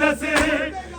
10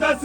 10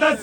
10